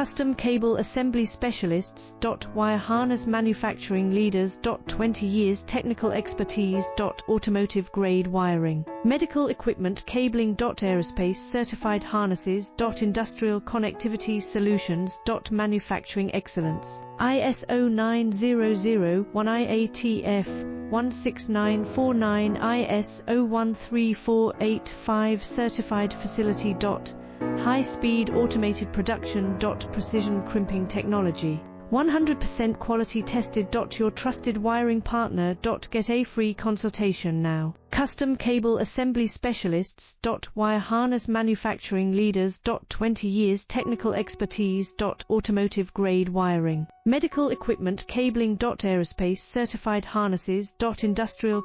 Custom Cable Assembly Specialists. Wire Harness Manufacturing Leaders. 20 years technical expertise. Automotive grade wiring. Medical equipment cabling. Aerospace certified harnesses. Industrial connectivity solutions. Manufacturing excellence. ISO 9001 IATF 16949 ISO 13485 certified facility. High-speed automated production. Precision crimping technology. 100% quality tested. Your trusted wiring partner. Get a free consultation now. Custom Cable Assembly Specialists. Wire Harness Manufacturing Leaders. 20 years technical expertise. Automotive grade wiring. Medical equipment cabling. Aerospace certified harnesses. Industrial